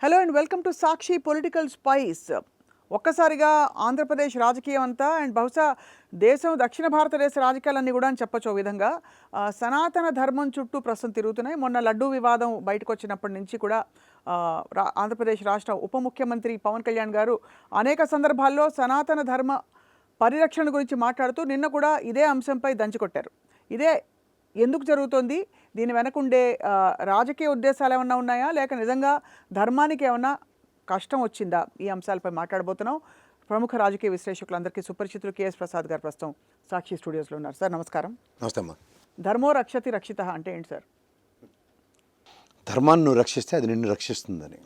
Hello and welcome to Sakshi political spice. ఒక్కసారిగా ఆంధ్రప్రదేశ్ రాజకీయం అంతా అండ్ బహుశా దేశం దక్షిణ భారతదేశ రాజకీయాలన్నీ కూడా అని చెప్పచ్చు. ఓ విధంగా సనాతన ధర్మం చుట్టూ ప్రస్తుతం తిరుగుతున్నాయి. మొన్న లడ్డూ వివాదం బయటకు వచ్చినప్పటి నుంచి కూడా ఆంధ్రప్రదేశ్ రాష్ట్ర ఉప ముఖ్యమంత్రి పవన్ కళ్యాణ్ గారు అనేక సందర్భాల్లో సనాతన ధర్మ పరిరక్షణ గురించి మాట్లాడుతూ నిన్న కూడా ఇదే అంశంపై దంచికొట్టారు. ఇదే ఎందుకు జరుగుతోంది, దీని వెనకుండే రాజకీయ ఉద్దేశాలు ఏమన్నా ఉన్నాయా, లేక నిజంగా ధర్మానికి ఏమన్నా కష్టం వచ్చిందా, ఈ అంశాలపై మాట్లాడబోతున్నాం. ప్రముఖ రాజకీయ విశ్లేషకులందరికీ సుపరిచితులు కేఎస్ ప్రసాద్ గారు ప్రస్తుతం సాక్షి స్టూడియోస్లో ఉన్నారు. సార్ నమస్కారం. నమస్తే అమ్మా. ధర్మో రక్షతి రక్షిత అంటే ఏంటి సార్? ధర్మాన్ని నువ్వు రక్షిస్తే అది నిన్ను రక్షిస్తుందని.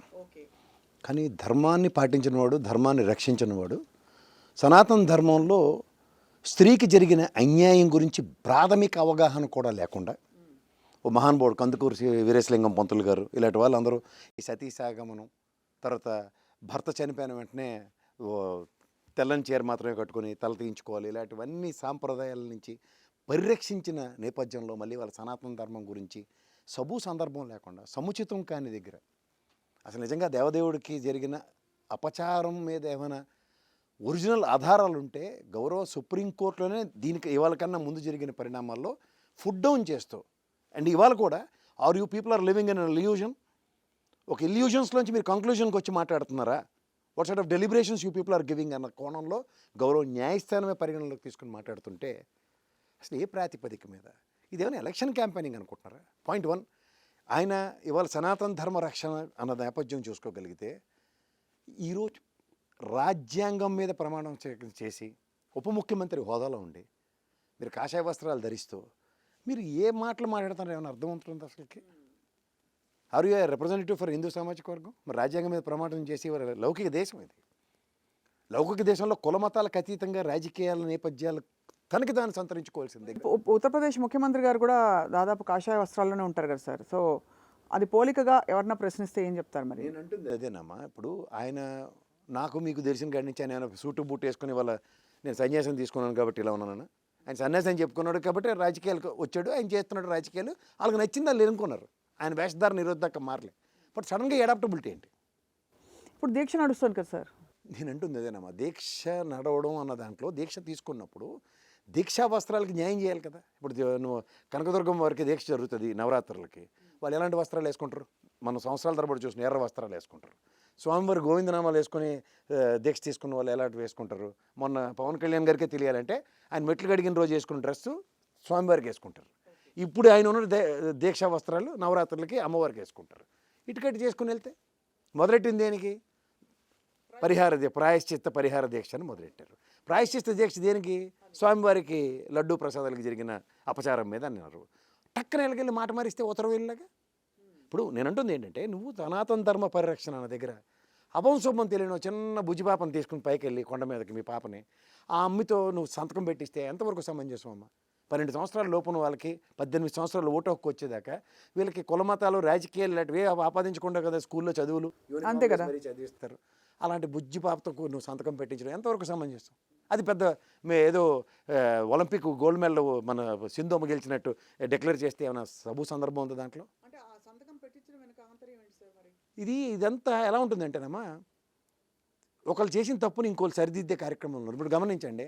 కానీ ధర్మాన్ని పాటించినవాడు, ధర్మాన్ని రక్షించినవాడు, సనాతన ధర్మంలో స్త్రీకి జరిగిన అన్యాయం గురించి ప్రాథమిక అవగాహన కూడా లేకుండా ఓ మహానుభావుడు కందుకూరి వీరేశలింగం పంతులు గారు ఇలాంటి వాళ్ళందరూ ఈ సతీసాగమనం, తర్వాత భర్త చనిపోయిన వెంటనే తెల్లని చీర మాత్రమే కట్టుకొని తల తీయించుకోవాలి, ఇలాంటివన్నీ సాంప్రదాయాల నుంచి పరిరక్షించిన నేపథ్యంలో మళ్ళీ వాళ్ళ సనాతన ధర్మం గురించి సందర్భం లేకుండా సముచితం కాని దగ్గర అసలు నిజంగా దేవదేవుడికి జరిగిన అపచారం మీద ఏమైనా ఒరిజినల్ ఆధారాలు ఉంటే గౌరవ సుప్రీంకోర్టులోనే దీనికి ఇవాళ కన్నా ముందు జరిగిన పరిణామాల్లో ఫుడ్ డౌన్ చేస్తూ అండ్ ఇవాళ కూడా are you people are living in illusion, ఒక ఇల్యూజన్స్లోంచి మీరు కంక్లూజన్కి వచ్చి మాట్లాడుతున్నారా, what sort of deliberations you people are giving అన్న కోణంలో గౌరవ న్యాయస్థానమే పరిగణలోకి తీసుకుని మాట్లాడుతుంటే అసలు ఏ ప్రాతిపదిక మీద ఇదేమైనా ఎలక్షన్ క్యాంపెయినింగ్ అనుకుంటున్నారా? పాయింట్ 1, ఆయన ఇవాళ సనాతన ధర్మ రక్షణ అన్న నేపథ్యం చూసుకోగలిగితే ఈరోజు రాజ్యాంగం మీద ప్రమాణం చేసి ఉప ముఖ్యమంత్రి హోదాలో ఉండి మీరు కాషాయ వస్త్రాలు ధరిస్తూ మీరు ఏ మాటలు మాట్లాడుతున్నారు ఏమైనా అర్థం ఉంటుంది అసలుకి? Are you representative for Hindu సామాజిక వర్గం? మరి రాజ్యాంగం మీద ప్రమాణం చేసి లౌకిక దేశం ఇది. లౌకిక దేశంలో కుల మతాలకు అతీతంగా రాజకీయాల నేపథ్యాలు తనకి దాన్ని సంతరించుకోవాల్సిందే. ఉత్తరప్రదేశ్ ముఖ్యమంత్రి గారు కూడా దాదాపు కాషాయ వస్త్రాల్లోనే ఉంటారు కదా సార్. సో అది పోలికగా ఎవరన్నా ప్రశ్నిస్తే ఏం చెప్తారు? మరి నేను అంటుంది అదేనమ్మా. ఇప్పుడు ఆయన నాకు మీకు తెలిసిన కాడి నుంచి ఆయన సూటు బూట్ వేసుకుని వాళ్ళ నేను సన్యాసం తీసుకున్నాను కాబట్టి ఇలా ఉన్నాను, ఆయన సన్యాసం చెప్పుకున్నాడు కాబట్టి రాజకీయాలకు వచ్చాడు, ఆయన చేస్తున్నాడు రాజకీయాలు, వాళ్ళకి నచ్చింది వాళ్ళు ఎన్నుకున్నారు, ఆయన వేషధారణ నిరోధక మారలే. బట్ సడన్గా అడాప్టబిలిటీ ఏంటి? ఇప్పుడు దీక్ష నడుస్తుంది కదా సార్. నేను అంటుంది అదేనమ్మా, దీక్ష నడవడం అన్న దాంట్లో దీక్ష తీసుకున్నప్పుడు దీక్షా వస్త్రాలకి న్యాయం చేయాలి కదా. ఇప్పుడు నువ్వు కనకదుర్గం వారికి దీక్ష జరుగుతుంది నవరాత్రులకి, వాళ్ళు ఎలాంటి వస్త్రాలు వేసుకుంటారు? మనం సంవత్సరాల తరబడి చూసిన ఎర్ర వస్త్రాలు వేసుకుంటారు. స్వామివారి గోవిందనామాలు వేసుకొని దీక్ష తీసుకున్న వాళ్ళు ఎలాంటివి వేసుకుంటారు? మొన్న పవన్ కళ్యాణ్ గారికే తెలియాలంటే ఆయన మెట్లు కడిగిన రోజు వేసుకున్న డ్రెస్సు స్వామివారికి వేసుకుంటారు. ఇప్పుడు ఆయన ఉన్న దీక్షా వస్త్రాలు నవరాత్రులకి అమ్మవారికి వేసుకుంటారు. ఇటుకట్టి చేసుకుని వెళ్తే మొదలెట్టింది దేనికి? ప్రాయశ్చిత్త పరిహార దీక్ష అని మొదలెట్టారు. ప్రాయశ్చిత్త దీక్ష దేనికి? స్వామివారికి లడ్డూ ప్రసాదాలకు జరిగిన అపచారం మీద అన్నారు. టక్కన వెళ్ళి మాట మారిస్తే ఉత్తరం వెళ్ళలాగా. ఇప్పుడు నేను అంటుంది ఏంటంటే, నువ్వు సనాతన ధర్మ పరిరక్షణ అన్న దగ్గర అపంశుభం తెలియని చిన్న బుజ్జిపాపను తీసుకుని పైకి వెళ్ళి కొండ మీదకి మీ పాపని ఆ అమ్మితో నువ్వు సంతకం పెట్టిస్తే ఎంతవరకు సమంజసం అమ్మ? 12 సంవత్సరాల లోపున వాళ్ళకి 18 సంవత్సరాలు ఓటు హక్కు వచ్చేదాకా వీళ్ళకి కులమతాలు రాజకీయాలు ఇలాంటివి ఆపాదించకుండా కదా స్కూల్లో చదువులు అంతే కదా చదివిస్తారు. అలాంటి బుజ్జి పాపతో నువ్వు సంతకం పెట్టించడం ఎంతవరకు సమంజసం? అది పెద్ద ఏదో ఒలింపిక్ గోల్డ్ మెడల్ మన సింధు గెలిచినట్టు డిక్లేర్ చేస్తే ఏమైనా సందర్భం ఉంది దాంట్లో? ఇదంతా ఎలా ఉంటుందంటేనమ్మా, ఒకళ్ళు చేసిన తప్పుని ఇంకోళ్ళు సరిదిద్దే కార్యక్రమంలో. ఇప్పుడు గమనించండి,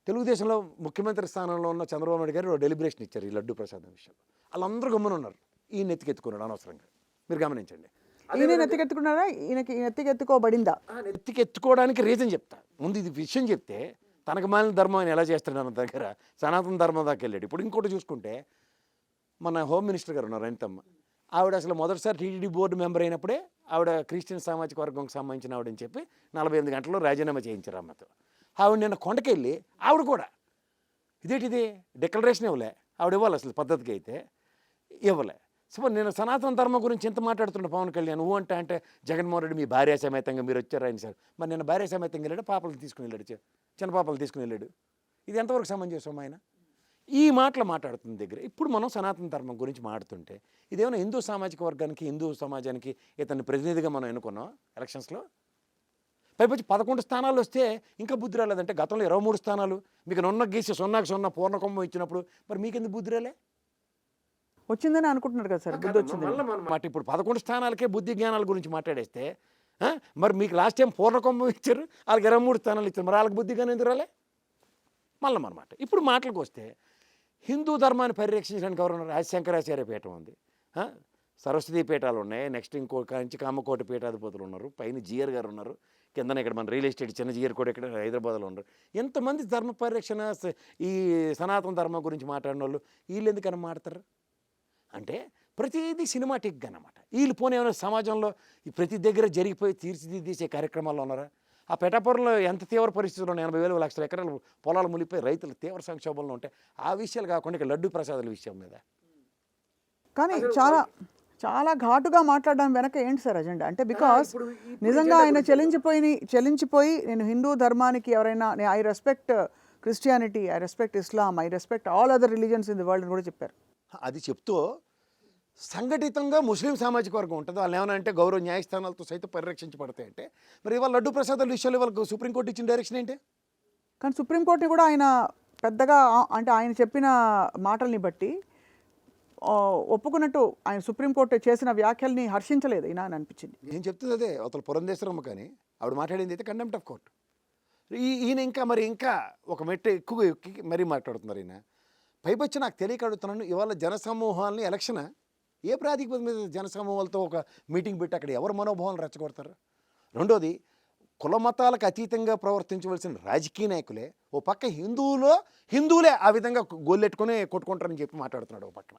తెలుగుదేశంలో ముఖ్యమంత్రి స్థానంలో ఉన్న చంద్రబాబు నాయుడు గారు డెలిబరేషన్ ఇచ్చారు ఈ లడ్డూ ప్రసాదం విషయంలో. వాళ్ళందరూ గమ్మున ఉన్నారు. ఈయన ఎత్తికెత్తుకున్నాడు అనవసరంగా. మీరు గమనించండి. ఈయన ఎత్తికెత్తుకున్నారా? ఈయనకి ఎత్తికెత్తుకోబడిందా? ఎత్తికెత్తుకోవడానికి రీజన్ చెప్తా. ముందు ఇది విషయం చెప్తే తనకు మాలిన ధర్మం ఆయన ఎలా చేస్తాడు అన్న దగ్గర సనాతన ధర్మం దాకా వెళ్ళాడు. ఇప్పుడు ఇంకోటి చూసుకుంటే మన హోమ్ మినిస్టర్ గారు ఉన్నారు అనితమ్మ, ఆవిడ అసలు మొదటిసారి టీటీడీ బోర్డు మెంబర్ అయినప్పుడే ఆవిడ క్రిస్టియన్ సామాజిక వర్గంకి సంబంధించిన ఆవిడని చెప్పి 48 గంటల్లో రాజీనామా చేయించారు అమ్మతో. ఆవిడ నిన్న కొండకెళ్ళి ఆవిడ కూడా ఇదేంటిది డిక్లరేషన్ ఇవ్వలే. ఆవిడ ఇవ్వాలి అసలు పద్ధతికి అయితే ఇవ్వలే. సో నేను సనాతన ధర్మం గురించి ఎంత మాట్లాడుతున్నా పవన్ కళ్యాణ్, నువ్వు అంటే జగన్మోహన్ రెడ్డి మీ భార్య సమేతంగా మీరు వచ్చారు ఆయన సార్. మరి నేను భార్య సమేతంగా వెళ్ళాడు, పాపలు తీసుకుని వెళ్ళాడు, చిన్న పాపలు తీసుకుని వెళ్ళాడు. ఇది ఎంతవరకు సమంజసం? ఆయన ఈ మాటలు మాట్లాడుతున్న దగ్గర ఇప్పుడు మనం సనాతన ధర్మం గురించి మాట్లాడుతుంటే ఇదేమైనా హిందూ సామాజిక వర్గానికి హిందూ సమాజానికి ఇతన్ని ప్రతినిధిగా మనం ఎన్నుకున్నాం ఎలక్షన్స్లో? పైపచ్చి 11 స్థానాలు వస్తే ఇంకా బుద్ధి రాలేదంటే గతంలో 23 స్థానాలు మీకు నొన్న గీసి 0కి 0 పూర్ణకుంభం ఇచ్చినప్పుడు మరి మీకెందుకు బుద్ధి రాలే? వచ్చిందని అనుకుంటున్నారు కదా సార్, బుద్ధి వచ్చింది మాట. ఇప్పుడు 11 స్థానాలకే బుద్ధి జ్ఞానాల గురించి మాట్లాడేస్తే మరి మీకు లాస్ట్ టైం పూర్ణకుంభం ఇచ్చారు, వాళ్ళకి 23 స్థానాలు ఇచ్చారు, మరి వాళ్ళకి బుద్ధిగానే ఎందుకు రాలే? మళ్ళీ అనమాట. ఇప్పుడు మాటలకు వస్తే హిందూ ధర్మాన్ని పరిరక్షించడానికి ఎవరు ఉన్నారు? ఆదిశంకరాచార్య పీఠం ఉంది, సరస్వతీ పీఠాలు ఉన్నాయి, నెక్స్ట్ ఇంకో కంచి కామకోటి పీఠాధిపతులు ఉన్నారు, పైన జిఆర్ గారు ఉన్నారు, కిందన ఇక్కడ మన రియల్ ఎస్టేట్ చిన్న జిఆర్ కూడా ఇక్కడ హైదరాబాద్లో ఉన్నారు. ఎంతమంది ధర్మ పరిరక్షణ ఈ సనాతన ధర్మం గురించి మాట్లాడిన వాళ్ళు వీళ్ళు ఎందుకని మాట్లాడతారు అంటే ప్రతిదీ సినిమాటిక్గా అన్నమాట. వీళ్ళు పోనీ ఏమైనా సమాజంలో ఈ ప్రతి దగ్గర జరిగిపోయి తీర్చిదిద్దేసే కార్యక్రమాల్లో ఉన్నారా? ఆ పెటాపురంలో ఎంత తీవ్ర పరిస్థితులు ఉన్నాయి, 80,000 లక్షల ఎకరాలు పొలాలు మునిగిపోయి రైతులు తీవ్ర సంక్షోభంలో ఉంటాయి. ఆ విషయాలు కాకుండా ఇక్కడ లడ్డు ప్రసాదాల విషయం మీద కానీ చాలా చాలా ఘాటుగా మాట్లాడడం వెనక ఏంటి సార్ అజెండా అంటే? బికాస్ నిజంగా ఆయన చెలించిపోయి నేను హిందూ ధర్మానికి ఎవరైనా I respect Christianity, I respect Islam, I respect all other religions in the world అని కూడా చెప్పారు. అది చెప్తూ సంఘటితంగా ముస్లిం సామాజిక వర్గం ఉంటుంది, వాళ్ళు ఏమైనా అంటే గౌరవ న్యాయస్థానాలతో సైతం పరిరక్షించబడతాయంటే మరి ఇవాళ లడ్డు ప్రసాదాల విషయాలు వాళ్ళకి సుప్రీంకోర్టు ఇచ్చిన డైరెక్షన్ ఏంటి? కానీ సుప్రీంకోర్టుని కూడా ఆయన పెద్దగా అంటే ఆయన చెప్పిన మాటల్ని బట్టి ఒప్పుకున్నట్టు ఆయన సుప్రీంకోర్టు చేసిన వ్యాఖ్యల్ని హర్షించలేదు ఈయన అని అనిపించింది. నేను చెప్తుంది అదే. అవతల పురంధేశ్వరమ్మ కానీ ఆవిడ మాట్లాడింది అయితే కంటెంప్ట్ ఆఫ్ కోర్టు. ఈయన ఇంకా ఒక మెట్టు ఎక్కువ ఎక్కి మరీ మాట్లాడుతున్నారు. ఈయన పైపచ్చి నాకు తెలియక అడుగుతున్నాను, ఇవాళ జనసమూహాలని ఎలక్షన్ ఏ ప్రాతిపదిక మీద జనసమూహాలతో ఒక మీటింగ్ పెట్టి అక్కడ ఎవరు మనోభావాలను రెచ్చగొడతారు? రెండోది, కుల మతాలకు అతీతంగా ప్రవర్తించవలసిన రాజకీయ నాయకులే ఓ పక్క హిందువులే ఆ విధంగా గొల్లెట్టుకుని కొట్టుకుంటారని చెప్పి మాట్లాడుతున్నాడు ఓ పక్కన.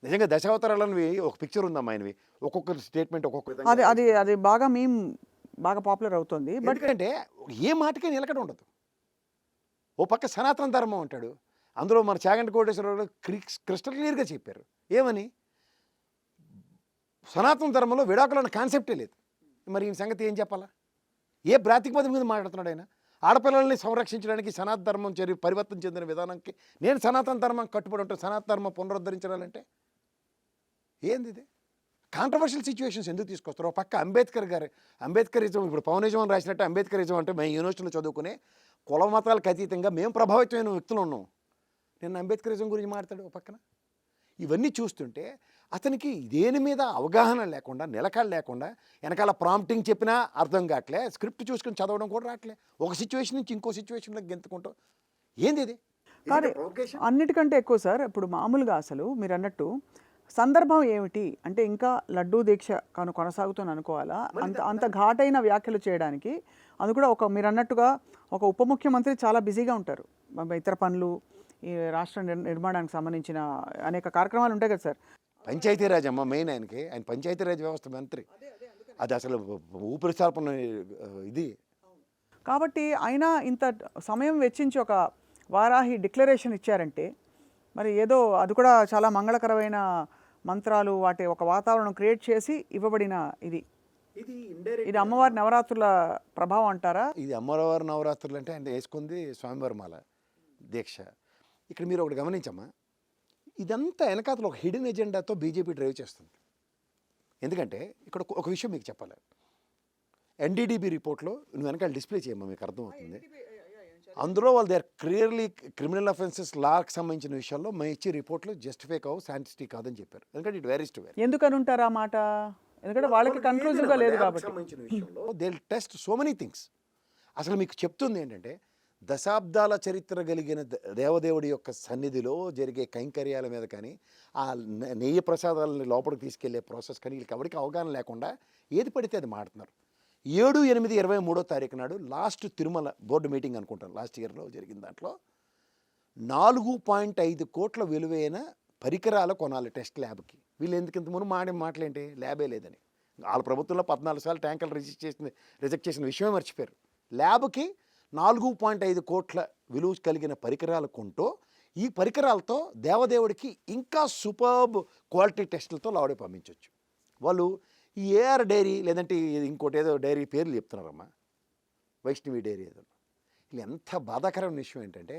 నిజంగా దశావతారాలనివి ఒక పిక్చర్ ఉందమ్మా ఆయనవి, ఒక్కొక్క స్టేట్మెంట్ ఒక్కొక్క విధంగా అది బాగా పాపులర్ అవుతుంది. బట్ ఎందుకంటే ఏ మాటకే నిలకడ ఉండదు. ఓ పక్క సనాతన ధర్మం అంటాడు, అందులో మన చాగంటి కోటేశ్వరరావు క్రిస్టల్ క్లియర్గా చెప్పారు ఏమని, సనాతన ధర్మంలో విడాకులు అన్న కాన్సెప్టే లేదు. మరి ఈ సంగతి ఏం చెప్పాలా? ఏ ప్రాతిపదిక మీద మాట్లాడుతున్నాడు ఆయన? ఆడపిల్లల్ని సంరక్షించడానికి సనాతన ధర్మం పరివర్తన చెందిన విధానానికి నేను సనాతన ధర్మం కట్టుబడి ఉంటాను, సనాతన ధర్మం పునరుద్ధరించాలంటే ఏంది ఇది? కాంట్రవర్షియల్ సిచ్యువేషన్స్ ఎందుకు తీసుకొస్తారు? ఒక పక్క అంబేద్కరిజం, ఇప్పుడు పవనిజం అని రాసినట్టు అంబేద్కరిజం అంటే మేము యూనివర్సిటీలో చదువుకునే కుల మతాలకు అతీతంగా మేము ప్రభావితమైన వ్యక్తులు ఉన్నాం. నేను అంబేద్కరిజం గురించి మాట్లాడు ఒక పక్కన. ఇవన్నీ చూస్తుంటే అతనికి దేని మీద అవగాహన లేకుండా, నిలకడ లేకుండా, వెనకాల ప్రాంప్టింగ్ చెప్పినా అర్థం కావట్లే, స్క్రిప్ట్ చూసుకుని చదవడం కూడా రావట్లే, ఒక సిచ్యువేషన్ నుంచి ఇంకో సిచ్యువేషన్లోకి గెంతుకుంటాం. ఏంది ఇది? కానీ అన్నిటికంటే ఎక్కువ సార్ ఇప్పుడు మామూలుగా అసలు మీరు అన్నట్టు సందర్భం ఏమిటి అంటే ఇంకా లడ్డూ దీక్ష కొనసాగుతుంది అనుకోవాలా? అంత ఘాటైన వ్యాఖ్యలు చేయడానికి. అది కూడా మీరు అన్నట్టుగా ఒక ఉప ముఖ్యమంత్రి చాలా బిజీగా ఉంటారు, ఇతర పనులు, ఈ రాష్ట్ర నిర్మాణానికి సంబంధించిన అనేక కార్యక్రమాలు ఉంటాయి కదా సార్. పంచాయతీరాజ్ అమ్మ మెయిన్ ఆయన పంచాయతీరాజ్ వ్యవస్థ మంత్రి, అది అసలు ఊపిరిసాల్పన ఇది. కాబట్టి ఆయన ఇంత సమయం వెచ్చించి ఒక వారాహి డిక్లరేషన్ ఇచ్చారంటే మరి ఏదో అది కూడా చాలా మంగళకరమైన మంత్రాలు వాటి ఒక వాతావరణం క్రియేట్ చేసి ఇవ్వబడిన ఇది అమ్మవారి నవరాత్రుల ప్రభావం అంటారా? ఇది అమ్మవారి నవరాత్రులు అంటే ఆయన వేసుకుంది స్వామివారి మాల దీక్ష. ఇక్కడ మీరు ఒకటి గమనించమ్మా, ఇదంతా వెనకాతలో ఒక హిడెన్ ఎజెండాతో బీజేపీ డ్రైవ్ చేస్తుంది. ఎందుకంటే ఇక్కడ ఒక విషయం మీకు చెప్పాలి, ఎన్డీడీబీ రిపోర్ట్లో నువ్వు వెనకాల డిస్ప్లే చేయమ్మా, మీకు అర్థమవుతుంది. అందులో వాళ్ళు they are clearly criminal offences లాకి సంబంధించిన విషయాల్లో మేము ఇచ్చే రిపోర్ట్లు జస్టిఫై కావు, శాంటిస్టిక్ కాదని చెప్పారు. ఎందుకంటే ఇట్ వెరీ టు వెరీ. ఎందుకని ఉంటారు ఆ మాట? ఎందుకంటే వాళ్ళకి కన్క్లూజివ్గా లేదు కాబట్టి. సంబంధించిన విషయంలో they will test so many things. అసలు మీకు చెప్తుంది ఏంటంటే దశాబ్దాల చరిత్ర కలిగిన దేవదేవుడి యొక్క సన్నిధిలో జరిగే కైంకర్యాల మీద కానీ, ఆ నెయ్యి ప్రసాదాలని లోపలికి తీసుకెళ్లే ప్రాసెస్ కానీ వీళ్ళకి ఎవరికి అవగాహన లేకుండా ఏది పడితే అది మాడుతున్నారు. 7/8/23 నాడు లాస్ట్ తిరుమల బోర్డు మీటింగ్ అనుకుంటాను లాస్ట్ ఇయర్లో జరిగిన దాంట్లో 4.5 కోట్ల విలువైన పరికరాలు కొనాలి టెస్ట్ ల్యాబ్కి. వీళ్ళు ఎందుకు ఇంత ముందు మాటలేంటి, ల్యాబే లేదని. వాళ్ళ ప్రభుత్వంలో 14 సార్లు ట్యాంకర్లు రిజెక్ట్ చేసిన విషయమే మర్చిపోయారు. ల్యాబ్కి 4.5 కోట్ల విలువ కలిగిన పరికరాలు కొంటూ ఈ పరికరాలతో దేవదేవుడికి ఇంకా సూపర్బ్ క్వాలిటీ టెస్టులతో లావుడే పంపించవచ్చు. వాళ్ళు ఈ ఏఆర్ డైరీ లేదంటే ఇంకోటి ఏదో డైరీ పేర్లు చెప్తున్నారమ్మా, వైష్ణవి డైరీ ఏదో. వీళ్ళు ఎంత బాధాకరమైన విషయం ఏంటంటే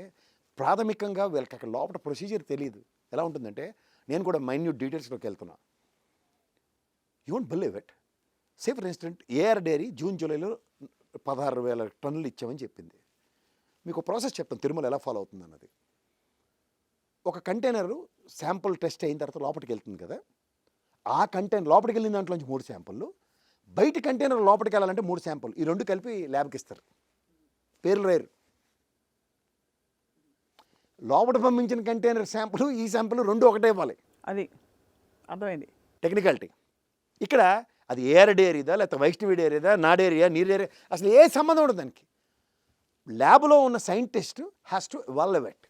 ప్రాథమికంగా వీళ్ళకి అక్కడ లోపల ప్రొసీజర్ తెలియదు. ఎలా ఉంటుందంటే నేను కూడా మైన్యూట్ డీటెయిల్స్లోకి వెళ్తున్నా. You won't believe it. Say for instant AR dairy June జూలైలో 16,000 టన్నులు ఇచ్చామని చెప్పింది. మీకు ప్రాసెస్ చెప్తాను తిరుమల ఎలా ఫాలో అవుతుంది అన్నది. ఒక కంటైనరు శాంపుల్ టెస్ట్ అయిన తర్వాత లోపలికి వెళ్తుంది కదా, ఆ కంటైనర్ లోపలికి వెళ్ళిన దాంట్లోంచి 3 శాంపుళ్ళు, బయట కంటైనర్ లోపలికి వెళ్ళాలంటే 3 శాంపుల్, ఈ 2 కలిపి ల్యాబ్కి ఇస్తారు, పేర్లు రేరు. లోపల పంపించిన కంటైనర్ శాంపుల్, ఈ శాంపుల్ 2 ఒకటే ఇవ్వాలి. అది అర్థమైంది. టెక్నికాలిటీ ఇక్కడ. అది ఏఆర్ డేరీదా లేకపోతే వైష్ణవి డేరీదా, నా డేరియా, నీ డేరియా, అసలు ఏ సంబంధం ఉండదు దానికి. ల్యాబ్లో ఉన్న scientist has to evaluate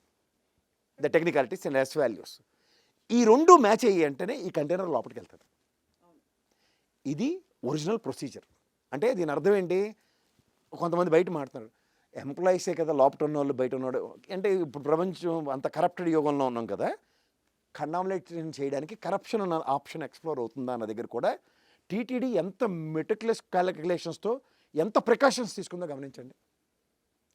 the technicalities and yes values. ఈ 2 మ్యాచ్ అయ్యి అంటేనే ఈ కంటైనర్ లోపలికి వెళ్తుంది. ఇది ఒరిజినల్ ప్రొసీజర్. అంటే దీని అర్థం ఏంటి, కొంతమంది బయట మాట్లాడుతున్నారు ఎంప్లాయీసే కదా లోపల ఉన్న వాళ్ళు బయట ఉన్నాడు అంటే. ఇప్పుడు ప్రపంచం అంత కరప్టెడ్ యుగంలో ఉన్నాం కదా, కండామినేషన్ చేయడానికి కరప్షన్ అన్న ఆప్షన్ ఎక్స్ప్లోర్ అవుతుందా అన్న దగ్గర కూడా టీటీడీ ఎంత మెటిక్యులస్ క్యాలిక్యులేషన్స్తో ఎంత ప్రికాషన్స్ తీసుకుందో గమనించండి.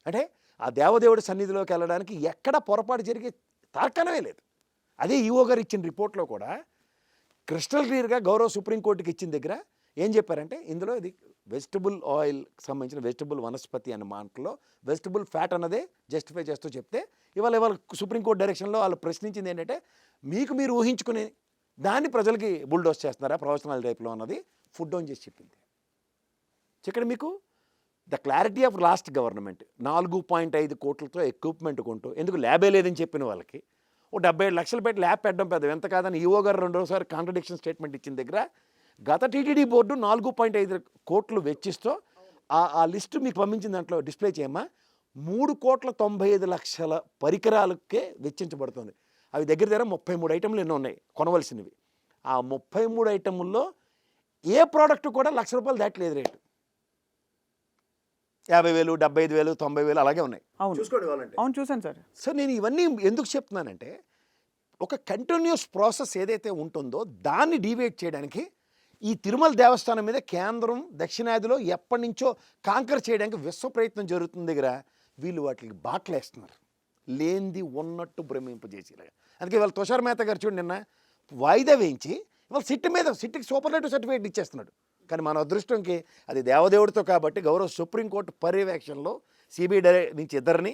అంటే ఆ దేవదేవుడి సన్నిధిలోకి వెళ్ళడానికి ఎక్కడ పొరపాటు జరిగే తార్కాణమే లేదు. అదే ఈఓ గారు ఇచ్చిన రిపోర్ట్లో కూడా క్రిస్టల్ క్లియర్గా గౌరవ సుప్రీంకోర్టుకి ఇచ్చిన దగ్గర ఏం చెప్పారంటే, ఇందులో ఇది వెజిటబుల్ ఆయిల్కి సంబంధించిన వెజిటబుల్ వనస్పతి అన్న మాటలో వెజిటబుల్ ఫ్యాట్ అన్నదే జస్టిఫై చేస్తూ చెప్తే, ఇవాళ సుప్రీంకోర్టు డైరెక్షన్లో వాళ్ళు ప్రశ్నించింది ఏంటంటే, మీకు మీరు ఊహించుకునే దాన్ని ప్రజలకి బుల్డోస్ చేస్తున్నారా ప్రొఫెషనల్ టైప్లో అన్నది ఫుడ్ డౌన్ చేసి చెప్పింది. ఇక్కడ మీకు the clarity of last government 4.5 కోట్లతో ఎక్విప్మెంట్ కొంటూ, ఎందుకు ల్యాబే లేదని చెప్పిన వాళ్ళకి ఓ 77 లక్షలు పెట్టి ల్యాబ్ పెట్టడం పెద్ద ఎంత కాదని ఈఓ గారు 2సారి కాంట్రడిక్షన్ స్టేట్మెంట్ ఇచ్చిన దగ్గర గత టీటీడీ బోర్డు 4.5 కోట్లు వెచ్చిస్తూ ఆ లిస్టు మీకు పంపించిన దాంట్లో డిస్ప్లే చేయమ్మా, 3,95,00,000 పరికరాలకే వెచ్చించబడుతుంది. అవి దగ్గర 33 ఐటెంలు ఎన్నో ఉన్నాయి కొనవలసినవి. ఆ 33 ఐటెంల్లో ఏ ప్రోడక్ట్ కూడా ₹1,00,000 దాటలేదు రేటు. 50,000, 75,000, 90,000 అలాగే ఉన్నాయి. చూసుకోండి వాళ్ళంటే. అవును, చూసాను సార్. సో నేను ఇవన్నీ ఎందుకు చెప్తున్నానంటే, ఒక కంటిన్యూస్ ప్రాసెస్ ఏదైతే ఉంటుందో దాన్ని డీవియేట్ చేయడానికి ఈ తిరుమల దేవస్థానం మీద కేంద్రం దక్షిణాదిలో ఎప్పటి నుంచో కాంకర్ చేయడానికి విశ్వ ప్రయత్నం జరుగుతుంది దగ్గర వీళ్ళు వాటికి బాటలు వేస్తున్నారు, లేనిది ఉన్నట్టు భ్రమింపజేసేలాగా. అందుకే ఇవాళ తుషార్ మేహతా గారు చూడండి, నిన్న వాయిదా వేయించి ఇవాళ సిట్కి సూపర్లేటివ్ సర్టిఫికేట్ ఇచ్చేస్తున్నాడు. కానీ మన అదృష్టంకి అది దేవదేవుడితో కాబట్టి గౌరవ సుప్రీంకోర్టు పర్యవేక్షణలో సిబిఐ నుంచి ఇద్దరిని,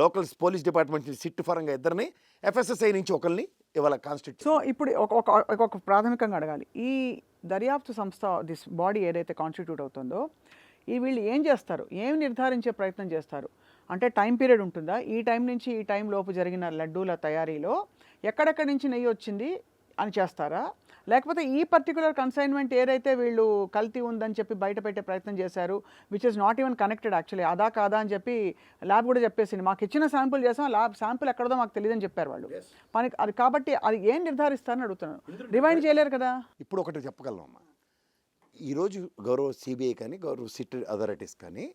లోకల్ పోలీస్ డిపార్ట్మెంట్ నుంచి సిట్ పరంగా ఇద్దరిని, ఎఫ్ఎస్ఎస్ఐ నుంచి ఒకరిని ఇవాళ కాన్స్టిట్యూట్. సో ఇప్పుడు ఒక ప్రాథమికంగా అడగాలి, ఈ దర్యాప్తు సంస్థ దిస్ బాడీ ఏదైతే కాన్స్టిట్యూట్ అవుతుందో ఈ వీళ్ళు ఏం చేస్తారు, ఏం నిర్ధారించే ప్రయత్నం చేస్తారు? అంటే టైం పీరియడ్ ఉంటుందా, ఈ టైం నుంచి ఈ టైం లోపు జరిగిన లడ్డూల తయారీలో ఎక్కడెక్కడి నుంచి నెయ్యి వచ్చింది అని చేస్తారా, లేకపోతే ఈ పర్టికులర్ కన్సైన్మెంట్ ఏదైతే వీళ్ళు కల్తీ ఉందని చెప్పి బయట పెట్టే ప్రయత్నం చేశారు, which is not even connected actually, అదా కాదా అని చెప్పి ల్యాబ్ కూడా చెప్పేసింది, మాకు ఇచ్చిన శాంపుల్ చేసాం, ల్యాబ్ శాంపుల్ ఎక్కడదో మాకు తెలియదని చెప్పారు వాళ్ళు. అది కాబట్టి అది ఏం నిర్ధారిస్తారని అడుగుతున్నాను. రివైండ్ చేయలేరు కదా. ఇప్పుడు ఒకటి చెప్పగలం అమ్మా, ఈరోజు గౌరవ సిబిఐ కానీ గౌరవ సిట్ అథారిటీస్ కానీ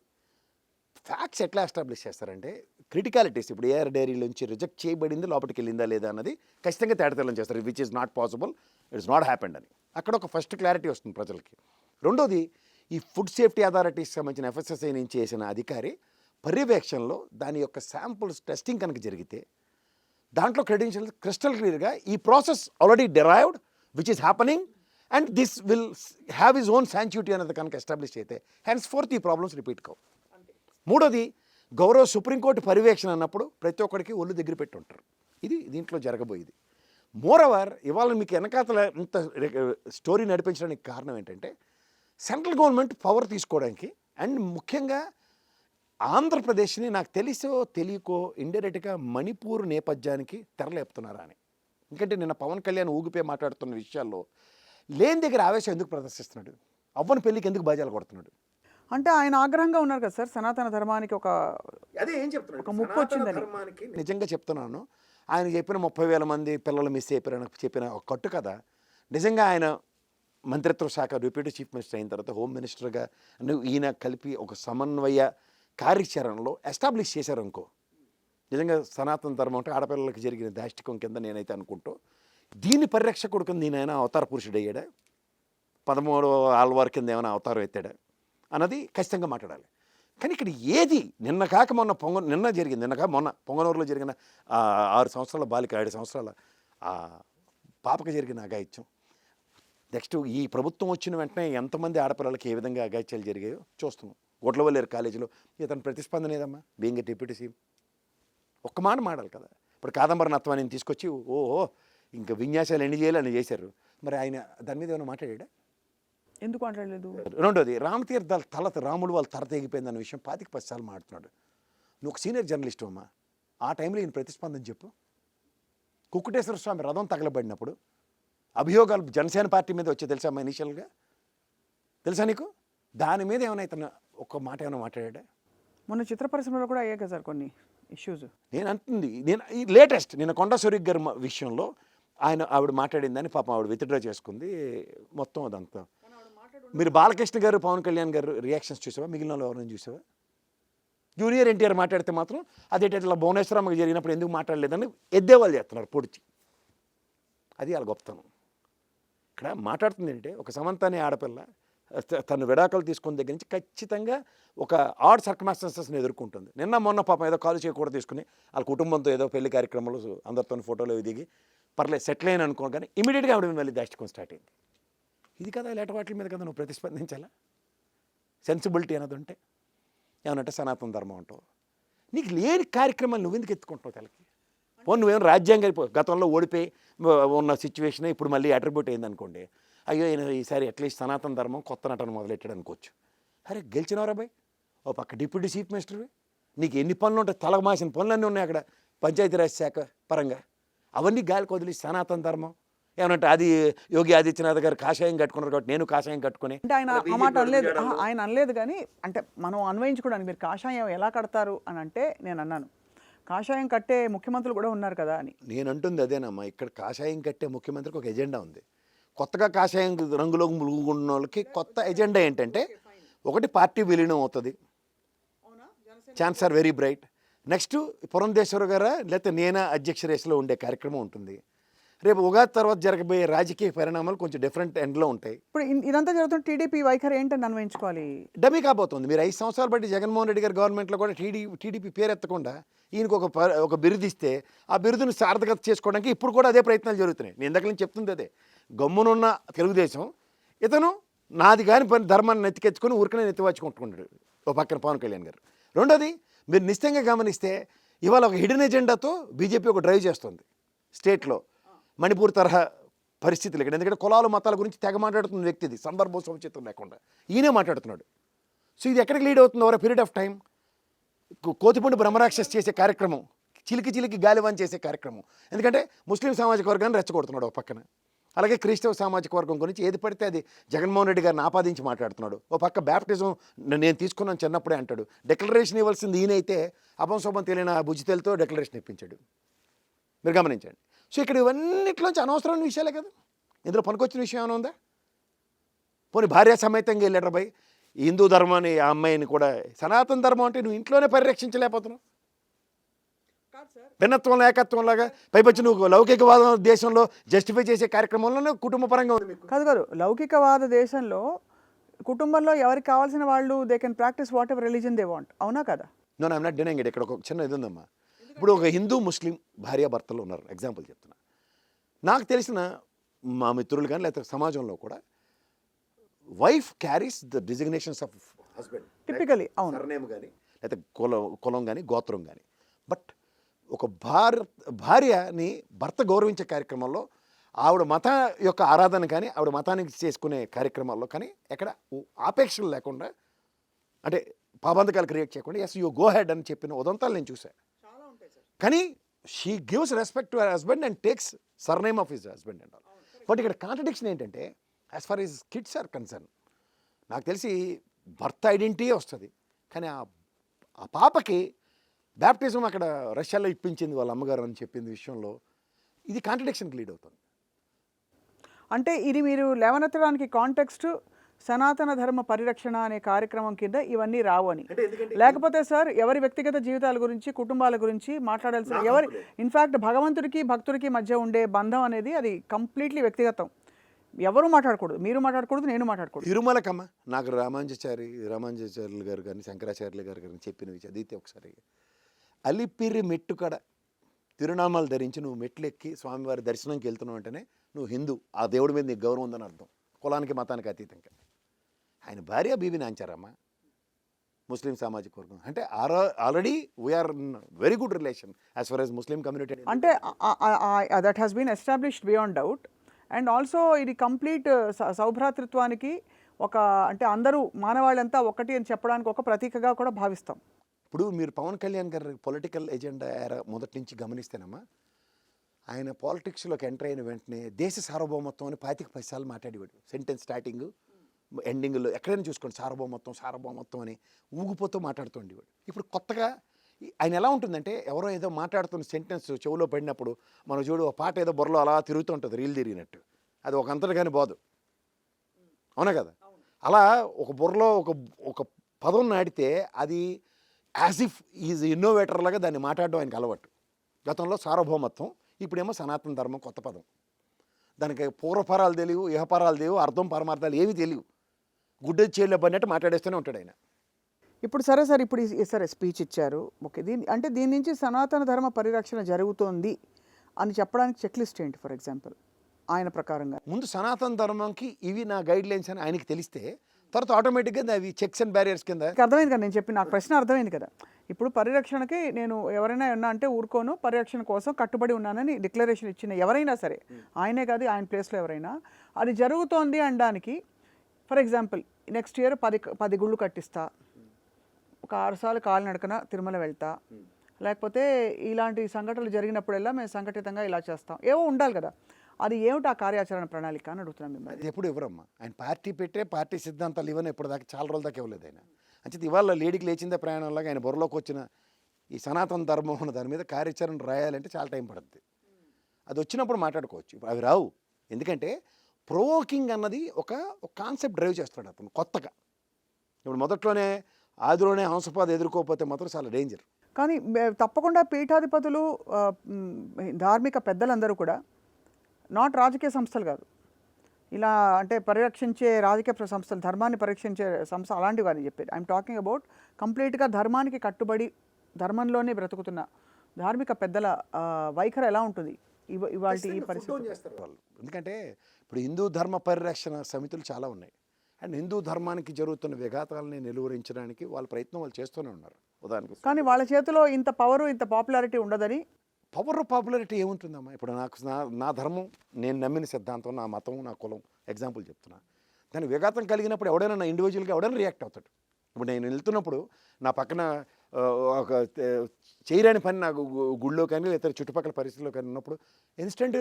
ఫ్యాక్ట్స్ ఎట్లా ఎస్టాబ్లిష్ చేస్తారంటే, క్రిటికాలిటీస్ ఇప్పుడు ఏఆర్ డైరీలోంచి రిజెక్ట్ చేయబడింది లోపలికి వెళ్ళిందా లేదా అన్నది ఖచ్చితంగా తేటతెల్లం చేస్తారు, which is not possible, it's not happened అని. అక్కడ ఒక ఫస్ట్ క్లారిటీ వస్తుంది ప్రజలకి. రెండోది, ఈ ఫుడ్ సేఫ్టీ అథారిటీస్ సంబంధించిన ఎఫ్ఎస్ఎస్ఐ నుంచి చేసిన అధికారి పర్యవేక్షణలో దాని యొక్క శాంపుల్స్ టెస్టింగ్ కనుక జరిగితే దాంట్లో క్రెడెన్షియల్స్ క్రిస్టల్ క్లియర్గా ఈ process already derived which is happening and this will have is own sanctity అనేది కనుక ఎస్టాబ్లిష్ అయితే హెన్స్ ఫోర్త్ ఈ ప్రాబ్లమ్స్ రిపీట్ కావు. మూడోది, గౌరవ సుప్రీంకోర్టు పర్యవేక్షణ అన్నప్పుడు ప్రతి ఒక్కరికి ఒళ్ళు దగ్గర పెట్టి ఉంటారు, ఇది దీంట్లో జరగబోయేది. మోరవర్ ఇవాళ మీకు వెనకాతల ఇంత స్టోరీ నడిపించడానికి కారణం ఏంటంటే, సెంట్రల్ గవర్నమెంట్ పవర్ తీసుకోవడానికి అండ్ ముఖ్యంగా ఆంధ్రప్రదేశ్ని నాకు తెలిసో తెలియకో ఇండైరెక్ట్గా మణిపూర్ నేపథ్యానికి తెరలేపుతున్నారా అని. ఎందుకంటే నిన్న పవన్ కళ్యాణ్ ఊగిపోయి మాట్లాడుతున్న విషయాల్లో లేని దగ్గర ఆవేశం ఎందుకు ప్రదర్శిస్తున్నాడు, అవ్వని పెళ్ళికి ఎందుకు బాజాలు కొడుతున్నాడు అంటే ఆయన ఆగ్రహంగా ఉన్నారు కదా సార్, సనాతన ధర్మానికి ఒక అదే ఏం చెప్తున్నాడు, ఒక ముప్పు వచ్చిందని. నిజంగా చెప్తున్నాను, ఆయన చెప్పిన 30,000 మంది పిల్లలు మిస్ అయిపోయారని చెప్పిన ఒక కట్టు కదా. నిజంగా ఆయన మంత్రిత్వ శాఖ డిప్యూటీ చీఫ్ మినిస్టర్ అయిన తర్వాత హోమ్ మినిస్టర్గా ఈయన కలిపి ఒక సమన్వయ కార్యాచరణలో ఎస్టాబ్లిష్ చేశారు అనుకో, నిజంగా సనాతన ధర్మం అంటే ఆడపిల్లలకి జరిగిన దాష్టికం కింద నేనైతే అనుకుంటూ దీన్ని పరిరక్షకుడు కింద ఈయన అవతార పురుషుడు అయ్యాడా, 13వ ఆళ్వార్ కింద ఏమైనా అవతారం ఎత్తాడా అన్నది ఖచ్చితంగా మాట్లాడాలి. కానీ ఇక్కడ ఏది నిన్న కాక మొన్న మొన్న పొంగనూరులో జరిగిన 6 సంవత్సరాల బాలిక 7 సంవత్సరాల పాపకి జరిగిన అఘాయిత్యం, నెక్స్ట్ ఈ ప్రభుత్వం వచ్చిన వెంటనే ఎంతమంది ఆడపిల్లలకి ఏ విధంగా అఘాయిత్యాలు జరిగాయో చూస్తున్నాం. గొడ్లవల్లేరు కాలేజీలో ఇతని ప్రతిస్పందన ఏదమ్మా, బీయింగ్ ఏ డిప్యూటీ సీఎం ఒక్క మాట మాడాలి కదా. ఇప్పుడు కాదంబరి నత్వాన్ని తీసుకొచ్చి ఓహో ఇంకా విన్యాసాలు ఎన్ని చేయాలి అని చేశారు, మరి ఆయన దాని మీద ఏమైనా మాట్లాడా? ఎందుకు మాట్లాడలేదు? రెండోది రామతీర్థాల రాముడు వాళ్ళ తల తెగిపోయిందన్న విషయం 25 సార్లు మాట్లాడుతున్నాడు. నువ్వు ఒక సీనియర్ జర్నలిస్ట్ అమ్మా, ఆ టైంలో ఈయన ప్రతిస్పందన చెప్పు. కుక్కుటేశ్వర స్వామి రథం తగలబడినప్పుడు అభియోగాలు జనసేన పార్టీ మీద వచ్చే తెలుసా అమ్మా ఇనిషియల్గా? తెలుసా నీకు? దాని మీద ఏమైనా ఇతను ఒక్క మాట ఏమైనా మాట్లాడా? మొన్న చిత్ర పరిశ్రమలో కూడా అయ్యాయి కదా సార్ కొన్ని ఇష్యూస్. నేను అంటుంది, నేను ఈ లేటెస్ట్ నిన్న కొండా సురేఖ్ గారి విషయంలో ఆవిడ మాట్లాడిందని పాపం ఆవిడ విత్డ్రా చేసుకుంది మొత్తం అదంతా. మీరు బాలకృష్ణ గారు పవన్ కళ్యాణ్ గారు రియాక్షన్స్ చూసావా? మిగిలిన వాళ్ళు ఎవరైనా చూసావా? జూనియర్ ఎన్టీఆర్ మాట్లాడితే మాత్రం అదేటట్లా భువనేశ్వరమ్మకి జరిగినప్పుడు ఎందుకు మాట్లాడలేదని ఎద్దేవాళ్ళు చేస్తున్నారు పొడిచి. అది వాళ్ళ గొప్పతనం. ఇక్కడ మాట్లాడుతుంది ఏంటంటే, ఒక సమంత అనే ఆడపిల్ల తను విడాకులు తీసుకున్న దగ్గర నుంచి ఖచ్చితంగా ఒక ఆడ్ సర్కమాస్టెన్సెస్ని ఎదుర్కొంటుంది. నిన్న మొన్న పాపం ఏదో కాలు చేయకూడదు తీసుకుని వాళ్ళ కుటుంబంతో ఏదో పెళ్లి కార్యక్రమంలో అందరితో ఫోటోలు దిగి పర్లేదు సెటిల్ అయిన అనుకో, కానీ ఇమీడియట్గా ఆవిడ మళ్ళీ దాచుకొని స్టార్ట్ అయింది. ఇది కదా ఇలాంటి వాటి మీద కదా నువ్వు ప్రతిస్పందించాలా? సెన్సిబిలిటీ అన్నది ఉంటే ఏమనంటే సనాతన ధర్మం అంటావు. నీకు లేని కార్యక్రమాలు నువ్వు ఎందుకు ఎత్తుకుంటావు తెలకి? పోనీ నువ్వేం రాజ్యాంగం గతంలో ఓడిపోయి ఉన్న సిచ్యువేషన్ ఇప్పుడు మళ్ళీ అట్రిబ్యూట్ అయింది అనుకోండి, అయ్యో ఈసారి అట్లీస్ట్ సనాతన ధర్మం కొత్త నటన మొదలెట్టాడు అనుకోవచ్చు. అరే గెలిచినవరా బాయ్, ఓ పక్క డిప్యూటీ చీఫ్ మినిస్టర్వి, నీకు ఎన్ని పనులు ఉంటాయి? తలమాసిన పనులన్నీ ఉన్నాయి అక్కడ పంచాయతీరాజ్ శాఖ పరంగా. అవన్నీ గాలికి వదిలి సనాతన ధర్మం ఏమనంటే అది యోగి ఆదిత్యనాథ్ గారు కాషాయం కట్టుకున్నారు కాబట్టి నేను కాషాయం కట్టుకుని అంటే ఆయన ఆ మాట అనలేదు. ఆయన అనలేదు, కానీ అంటే మనం అన్వయించుకోవడానికి మీరు కాషాయం ఎలా కడతారు అని అంటే నేను అన్నాను కాషాయం కట్టే ముఖ్యమంత్రులు కూడా ఉన్నారు కదా అని. నేను అంటుంది అదేనమ్మా, ఇక్కడ కాషాయం కట్టే ముఖ్యమంత్రికి ఒక ఎజెండా ఉంది. కొత్తగా కాషాయం రంగులో మురుగున్న వాళ్ళకి కొత్త ఎజెండా ఏంటంటే, ఒకటి పార్టీ విలీనం అవుతుంది, chance are very bright. Next Purandeswari గారా లేకపోతే నేనా అధ్యక్ష రేసులో ఉండే కార్యక్రమం ఉంటుంది. రేపు ఉగాది తర్వాత జరగబోయే రాజకీయ పరిణామాలు కొంచెం డిఫరెంట్ ఎండ్లో ఉంటాయి. ఇప్పుడు ఇదంతా జరుగుతున్న టీడీపీ వైఖరి ఏంటని అన్వయించుకోవాలి? డమీ కాబోతుంది. మీరు 5 సంవత్సరాలు బట్టి జగన్మోహన్ రెడ్డి గారి గవర్నమెంట్లో కూడా టీడీపీ పేరు ఎత్తకుండా ఈయనకు ఒక బిరుదు ఇస్తే ఆ బిరుదును సార్థకత చేసుకోవడానికి ఇప్పుడు కూడా అదే ప్రయత్నాలు జరుగుతున్నాయి. నేను ఇందాక నుంచి చెప్తుంది అదే. గమ్మునున్న తెలుగుదేశం ఇతను నాది కాని పని ధర్మాన్ని నెత్తికెచ్చుకొని ఊరికనే నెత్తివాచుకుంటున్నాడు ఓ పక్కన పవన్ కళ్యాణ్ గారు. రెండోది మీరు నిశ్చితంగా గమనిస్తే ఇవాళ ఒక హిడెన్ ఎజెండాతో బీజేపీ ఒక డ్రైవ్ చేస్తుంది స్టేట్లో. మణిపూర్ తరహా పరిస్థితులు ఇక్కడ, ఎందుకంటే కులాలు మతాల గురించి తెగ మాట్లాడుతున్న వ్యక్తి ఇది, సందర్భం సముచితం లేకుండా ఈయనే మాట్లాడుతున్నాడు. సో ఇది ఎక్కడికి లీడ్ అవుతుంది ఓవర్ పీరియడ్ ఆఫ్ టైం? కోతిపూడి బ్రహ్మరాక్షస్ చేసే కార్యక్రమం, చిలికి గాలివాన్ చేసే కార్యక్రమం. ఎందుకంటే ముస్లిం సామాజిక వర్గాన్ని రెచ్చగొడుతున్నాడు ఒక పక్కన, అలాగే క్రైస్తవ సామాజిక వర్గం గురించి ఏది పడితే అది జగన్మోహన్ రెడ్డి గారిని ఆపాదించి మాట్లాడుతున్నాడు. ఓ పక్క బ్యాప్టిజం నేను తీసుకున్నాను చిన్నప్పుడే అంటాడు. డిక్లరేషన్ ఇవ్వాల్సింది ఈయనైతే అపంశోభం తెలియని ఆ బుజ్జితేలతో డిక్లరేషన్ ఇప్పించాడు. మీరు గమనించండి. సో ఇక్కడ ఇవన్నిట్లోంచి అనవసరమైన విషయాలే కదా, ఇందులో పనికొచ్చిన విషయం ఏమైనా ఉందా? పోనీ భార్య సమేతంగా వెళ్ళాడు బాయ్ హిందూ ధర్మాన్ని, ఆ అమ్మాయిని కూడా. సనాతన ధర్మం అంటే నువ్వు ఇంట్లోనే పరిరక్షించలేకపోతున్నావు. భిన్నత్వం ఏకత్వంలాగా పైపచ్చి నువ్వు లౌకికవాదం దేశంలో జస్టిఫై చేసే కార్యక్రమంలోనే కుటుంబ పరంగా ఉంది. కాదు లౌకికవాద దేశంలో కుటుంబంలో ఎవరికి కావాల్సిన వాళ్ళు they can practise whatever religion they want, అవునా కదా? No I'm not denying it. ఇక్కడ ఒక చిన్న ఇది ఉందమ్మా. ఇప్పుడు ఒక హిందూ ముస్లిం భార్యాభర్తలు ఉన్నారు, ఎగ్జాంపుల్ చెప్తున్నా. నాకు తెలిసిన మా మిత్రులు కానీ లేకపోతే సమాజంలో కూడా wife carries the designations of husband typically, అవును, సర్నేమ్ కానీ లేకపోతే కులం కానీ గోత్రం కానీ. బట్ ఒక భార్యని భర్త గౌరవించే కార్యక్రమంలో ఆవిడ మత యొక్క ఆరాధన కానీ ఆవిడ మతానికి చేసుకునే కార్యక్రమాల్లో కానీ ఎక్కడ ఆపేక్షలు లేకుండా, అంటే పాబంధకాలు క్రియేట్ చేయకుండా ఎస్ యూ గో హెడ్ అని చెప్పిన ఉదంతాలు నేను చూశాను. కానీ she gives respect to her husband and takes surname of his husband and all. But ఇక్కడ కాంట్రడిక్షన్ ఏంటంటే, as far his kids are concern, నాకు తెలిసి భర్త ఐడెంటిటీ వస్తుంది, కానీ ఆ పాపకి బ్యాప్టిజం అక్కడ రష్యాలో ఇప్పించింది వాళ్ళ అమ్మగారు అని చెప్పింది విషయంలో ఇది కాంట్రడిక్షన్కి లీడ్ అవుతుంది. అంటే ఇది మీరు లేవనెత్తడానికి కాంటెక్స్ట్ సనాతన ధర్మ పరిరక్షణ అనే కార్యక్రమం కింద ఇవన్నీ రావు అని. లేకపోతే సార్ ఎవరి వ్యక్తిగత జీవితాల గురించి కుటుంబాల గురించి మాట్లాడాల్సిన ఎవరి ఇన్ఫ్యాక్ట్ భగవంతుడికి భక్తుడికి మధ్య ఉండే బంధం అనేది అది కంప్లీట్లీ వ్యక్తిగతం. ఎవరు మాట్లాడకూడదు, మీరు మాట్లాడకూడదు, నేను మాట్లాడకూడదు. తిరుమలకమ్మ నాకు రామానుజాచార్యులు గారు కానీ శంకరాచార్యులు గారు కానీ చెప్పినవి చదివితే ఒకసారి, అలిపిరి మెట్టుకడ తిరునామాలు ధరించి నువ్వు మెట్లు ఎక్కి స్వామివారి దర్శనంకి వెళ్తున్నావు అంటేనే నువ్వు హిందూ, ఆ దేవుడి మీద నీకు గౌరవం ఉందని అర్థం, కులానికి మతానికి అతీతంగా. ఆయన భార్య బీబీ నాంచారమ్మ, ముస్లిం సామాజిక వర్గం అంటే already we are very good relation as far as Muslim community. అంటే that has been established beyond doubt. And also ఇది కంప్లీట్ సౌభ్రాతృత్వానికి ఒక అంటే అందరూ మానవాళ్ళంతా ఒకటి అని చెప్పడానికి ఒక ప్రతీకగా కూడా భావిస్తాం. ఇప్పుడు మీరు పవన్ కళ్యాణ్ గారి పొలిటికల్ ఎజెండా ఎరా మొదటి నుంచి గమనిస్తేనమ్మా, ఆయన పాలిటిక్స్లోకి ఎంటర్ అయిన వెంటనే దేశ సార్వభౌమత్వం అని 25 సార్లు మాట్లాడేవాడు. సెంటెన్స్ స్టార్టింగ్ ఎండింగ్లో ఎక్కడైనా చూసుకోండి సార్వభౌమత్వం సార్వభౌమత్వం అని ఊగిపోతూ మాట్లాడుతూ ఉండేవాడు. ఇప్పుడు కొత్తగా ఆయన ఎలా ఉంటుందంటే, ఎవరో ఏదో మాట్లాడుతున్న సెంటెన్స్ చెవులో పడినప్పుడు మనం చూడు ఒక పాట ఏదో బుర్రలో అలా తిరుగుతూ ఉంటుంది రీల్ తిరిగినట్టు, అది ఒక అంతటి కానీ పోదు, అవునా కదా? అలా ఒక బుర్రలో ఒక ఒక పదం నాటితే అది యాజ్ ఇఫ్ ఈజ్ ఇన్నోవేటర్ లాగా దాన్ని మాట్లాడడం ఆయనకు అలవాటు. గతంలో సార్వభౌమత్వం, ఇప్పుడేమో సనాతన ధర్మం కొత్త పదం. దానికి పూర్వపరాలు తెలియవు, ఇహపరాలు తెలియవు, అర్థం పరమార్థాలు ఏమీ తెలియవు, గుడ్డ చేతిలో పడినట్టు మాట్లాడేస్తూనే ఉంటాడు ఆయన. ఇప్పుడు సరే సార్, ఇప్పుడు సరే స్పీచ్ ఇచ్చారు, ఓకే. దీని నుంచి సనాతన ధర్మ పరిరక్షణ జరుగుతోంది అని చెప్పడానికి చెక్ లిస్ట్ ఏంటి ఫర్ ఎగ్జాంపుల్ ఆయన ప్రకారంగా? ముందు సనాతన ధర్మంకి ఇవి నా గైడ్ లైన్స్ అని ఆయనకి తెలిస్తే తర్వాత ఆటోమేటిక్గా అవి చెక్స్ అండ్ బ్యారియర్స్ కింద. అర్థమైంది కదా నేను చెప్పి, నాకు ప్రశ్న అర్థమైంది కదా. ఇప్పుడు పరిరక్షణకి నేను ఎవరైనా ఉన్నా అంటే ఊరుకోను, పరిరక్షణ కోసం కట్టుబడి ఉన్నానని డిక్లరేషన్ ఇచ్చిన ఎవరైనా సరే, ఆయనే కాదు ఆయన ప్లేస్లో ఎవరైనా, అది జరుగుతోంది అనడానికి ఫర్ ఎగ్జాంపుల్ నెక్స్ట్ ఇయర్ 10 గుళ్ళు కట్టిస్తా, ఒక 6 సార్లు కాలినడకన తిరుమల వెళ్తా, లేకపోతే ఇలాంటి సంఘటనలు జరిగినప్పుడల్లా మేము సంఘటితంగా ఇలా చేస్తాం, ఏవో ఉండాలి కదా. అది ఏమిటి ఆ కార్యాచరణ ప్రణాళిక అని అడుగుతున్నాం మిమ్మల్ని. అది ఎప్పుడు ఇవ్వరమ్మా, ఆయన పార్టీ పెట్టే పార్టీ సిద్ధాంతాలు ఇవ్వని ఇప్పుడు దాకా చాలా రోజుల దాకా ఇవ్వలేదు ఆయన. అంటే ఇవాళ లేడీకి లేచిందే ప్రయాణంలాగా ఆయన బుర్రలోకి వచ్చిన ఈ సనాతన ధర్మం ఉన్న దాని మీద కార్యాచరణ రాయాలంటే చాలా టైం పడుతుంది. అది వచ్చినప్పుడు మాట్లాడుకోవచ్చు, ఇప్పుడు అవి రావు. ఎందుకంటే ప్రొవోకింగ్ అన్నది ఒక కాన్సెప్ట్ డ్రైవ్ చేస్తాడు అతను కొత్తగా. ఇప్పుడు మొదట్లోనే ఆదిలోనే హంసపాద ఎదుర్కోకపోతే మాత్రం చాలా డేంజర్. కానీ తప్పకుండా పీఠాధిపతులు, ధార్మిక పెద్దలందరూ కూడా, నాట్ రాజకీయ సంస్థలు కాదు, ఇలా అంటే పరిరక్షించే రాజకీయ సంస్థలు, ధర్మాన్ని పరీక్షించే సంస్థ అలాంటివి అని చెప్పేది. ఐఎమ్ టాకింగ్ అబౌట్ కంప్లీట్గా ధర్మానికి కట్టుబడి ధర్మంలోనే బ్రతుకుతున్న ధార్మిక పెద్దల వైఖరి ఎలా ఉంటుంది ఇవాళ ఈ పరిస్థితి? చేస్తారు వాళ్ళు. ఎందుకంటే ఇప్పుడు హిందూ ధర్మ పరిరక్షణ సమితులు చాలా ఉన్నాయి, అండ్ హిందూ ధర్మానికి జరుగుతున్న విఘాతాలని నిలువరించడానికి వాళ్ళ ప్రయత్నం వాళ్ళు చేస్తూనే ఉన్నారు. ఉదాహరణకు కానీ వాళ్ళ చేతిలో ఇంత పవరు, ఇంత పాపులారిటీ ఉండదని. పాపులారిటీ ఏముంటుందమ్మా? ఇప్పుడు నాకు నా ధర్మం, నేను నమ్మిన సిద్ధాంతం, నా మతం, నా కులం ఎగ్జాంపుల్ చెప్తున్నా. దాని విఘాతం కలిగినప్పుడు ఎవడైనా నా ఇండివిజువల్గా ఎవడైనా రియాక్ట్ అవుతాడు. ఇప్పుడు నేను వెళ్తున్నప్పుడు నా పక్కన ఒక చేయరాని పని నాకు గుళ్ళో కానీ లేదా చుట్టుపక్కల పరిస్థితుల్లో కానీ ఉన్నప్పుడు ఇన్స్టెంట్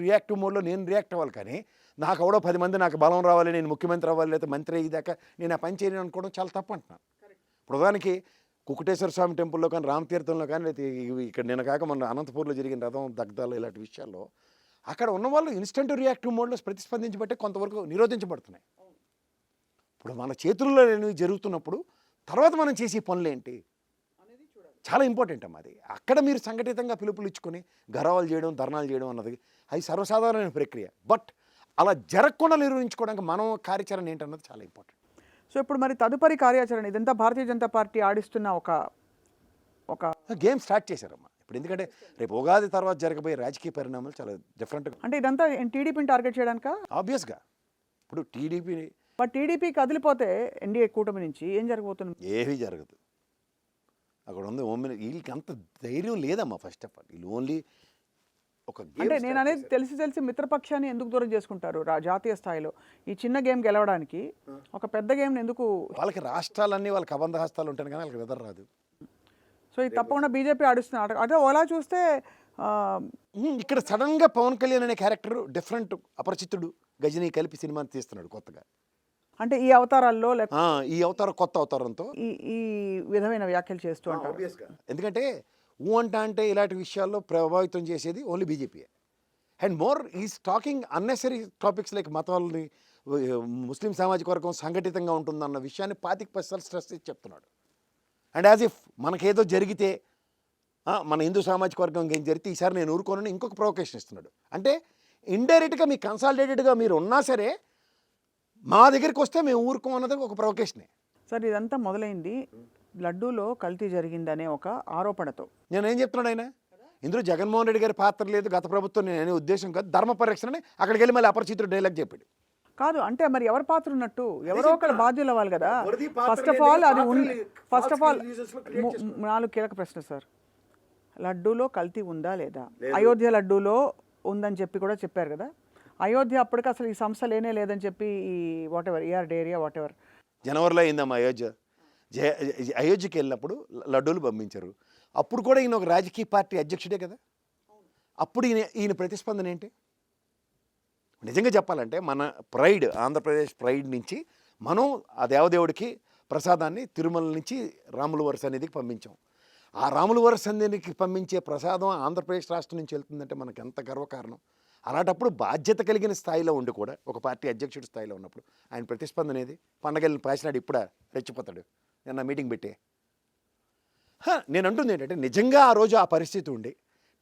రియాక్టివ్ మోడ్లో నేను రియాక్ట్ అవ్వాలి. కానీ నాకు ఎవడో 10 మంది నాకు బలం రావాలి, నేను ముఖ్యమంత్రి అవ్వాలి, లేదా మంత్రి అయ్యేదాకా నేను ఆ పని చేయను అనుకోవడం చాలా తప్పు అంటున్నాను. ఇప్పుడు ఉదాహరణకి కుకుటేశ్వర స్వామి టెంపుల్లో కానీ, రామతీర్థంలో కానీ, లేదా ఇక్కడ నేను కాక మన అనంతపూర్లో జరిగిన రథం దగ్ధాలు ఇలాంటి విషయాల్లో అక్కడ ఉన్న వాళ్ళు ఇన్స్టెంట్ రియాక్టివ్ మోడ్లో ప్రతిస్పందించబట్టే కొంతవరకు నిరోధించబడుతున్నాయి. ఇప్పుడు మన చేతుల్లో లేనివి జరుగుతున్నప్పుడు తర్వాత మనం చేసే పనులు ఏంటి చాలా ఇంపార్టెంట్ అమ్మా. అది అక్కడ మీరు సంఘటితంగా పిలుపులు ఇచ్చుకొని గర్వాలు చేయడం, ధర్నాలు చేయడం అన్నది అది సర్వసాధారణమైన ప్రక్రియ. బట్ అలా జరగకుండా నిర్వహించుకోవడానికి మనం కార్యాచరణ ఏంటన్నది చాలా ఇంపార్టెంట్. సో ఇప్పుడు మరి తదుపరి కార్యాచరణ ఇదంతా భారతీయ జనతా పార్టీ ఆడిస్తున్న ఒక గేమ్ స్టార్ట్ చేశారమ్మా ఇప్పుడు. ఎందుకంటే రేపు ఉగాది తర్వాత జరగబోయే రాజకీయ పరిణామాలు చాలా డిఫరెంట్గా. అంటే ఇదంతా టీడీపీని టార్గెట్ చేయడానికా? ఆబ్వియస్గా ఇప్పుడు టీడీపీ కదిలిపోతే ఎన్డీఏ కూటమి నుంచి ఏం జరగబోతుంది? ఏమీ జరగదు. అక్కడ ఉంది వీళ్ళకి అంత ధైర్యం లేదమ్మా. ఫస్ట్ ఆఫ్ ఆల్ వీళ్ళు ఓన్లీ ఒక అంటే నేను అనేది తెలిసి మిత్రపక్షాన్ని ఎందుకు దూరం చేసుకుంటారు జాతీయ స్థాయిలో ఈ చిన్న గేమ్ గెలవడానికి? ఒక పెద్ద గేమ్ ఎందుకు? వాళ్ళకి రాష్ట్రాలన్నీ వాళ్ళకి అబంధ హస్తాలు ఉంటాయి కానీ వాళ్ళకి వెదర్ రాదు. సో ఇది తప్పకుండా బీజేపీ ఆడిస్తున్నారు. అంటే అలా చూస్తే ఇక్కడ సడన్గా పవన్ కళ్యాణ్ అనే క్యారెక్టర్ డిఫరెంట్, అపరిచితుడు, గజనీ కలిపి సినిమాని తీస్తున్నాడు కొత్తగా. అంటే ఈ అవతారాల్లో ఈ అవతారం కొత్త అవతారంతో ఈ విధమైన వ్యాఖ్యలు చేస్తూ ఉంటారు. ఎందుకంటే అంటే ఇలాంటి విషయాల్లో ప్రభావితం చేసేది only BJP. And more is talking unnecessary topics like మతాలని, ముస్లిం సామాజిక వర్గం సంఘటితంగా ఉంటుందన్న విషయాన్ని 25% స్ట్రెస్ చేసి చెప్తున్నాడు. అండ్ యాజ్ ఇఫ్ మనకేదో జరిగితే మన హిందూ సామాజిక వర్గం ఏం జరిగితే ఈసారి నేను ఊరుకోనని ఇంకొక ప్రొవొకేషన్ ఇస్తున్నాడు. అంటే ఇండైరెక్ట్గా మీ కన్సాలిడేటెడ్గా మీరు ఉన్నా సరే మా దగ్గరికి వస్తే మేము ఊరుకోమన్నది ఒక ప్రొవొకేషనే. సార్ ఇదంతా మొదలైంది లడ్డూలో కల్తీ జరిగిందనే ఒక ఆరోపణతో. నేనేం చెప్తున్నాడు ఆయన, ఇందులో జగన్మోహన్ రెడ్డి గారి పాత్ర లేదు, గత ప్రభుత్వం నేను అనే ఉద్దేశం కాదు, ధర్మ పరిరక్షణని అక్కడికి వెళ్ళి మళ్ళీ అపరిచితుడు డైలాగ్ చెప్పాడు. కాదు అంటే మరి ఎవరి పాత్ర ఉన్నట్టు? ఎవరో ఒకరు బాధ్యులు అవ్వాలి కదా. ఫస్ట్ ఆఫ్ ఆల్ 4 కీలక ప్రశ్న సార్. లడ్డూలో కల్తీ ఉందా లేదా? అయోధ్య లడ్డూలో ఉందని చెప్పి కూడా చెప్పారు కదా. అయోధ్య అప్పటికి అసలు ఈ సంస్థ లేనే లేదని చెప్పి ఈ whatever AR dairy whatever జనవరిలో అయిందమ్మా అయోధ్య. అయోధ్యకి వెళ్ళినప్పుడు లడ్డూలు పంపించారు. అప్పుడు కూడా ఈయన ఒక రాజకీయ పార్టీ అధ్యక్షుడే కదా. అప్పుడు ఈయన ప్రతిస్పందన ఏంటి? నిజంగా చెప్పాలంటే మన ప్రైడ్, ఆంధ్రప్రదేశ్ ప్రైడ్ నుంచి మనం ఆ దేవదేవుడికి ప్రసాదాన్ని తిరుమల నుంచి రాముల వారి సన్నిధికి పంపించాం. ఆ రాముల వారి సన్నిధికి పంపించే ప్రసాదం ఆంధ్రప్రదేశ్ రాష్ట్రం నుంచి వెళ్తుందంటే మనకు ఎంత గర్వకారణం. అలాంటప్పుడు బాధ్యత కలిగిన స్థాయిలో ఉండి కూడా ఒక పార్టీ అధ్యక్షుడి స్థాయిలో ఉన్నప్పుడు ఆయన ప్రతిస్పందన ఏది? పండగలను పాసినాడు ఇప్పుడా రెచ్చిపోతాడు నిన్న మీటింగ్ పెట్టి. నేను అంటుంది ఏంటంటే నిజంగా ఆ రోజు ఆ పరిస్థితి ఉండి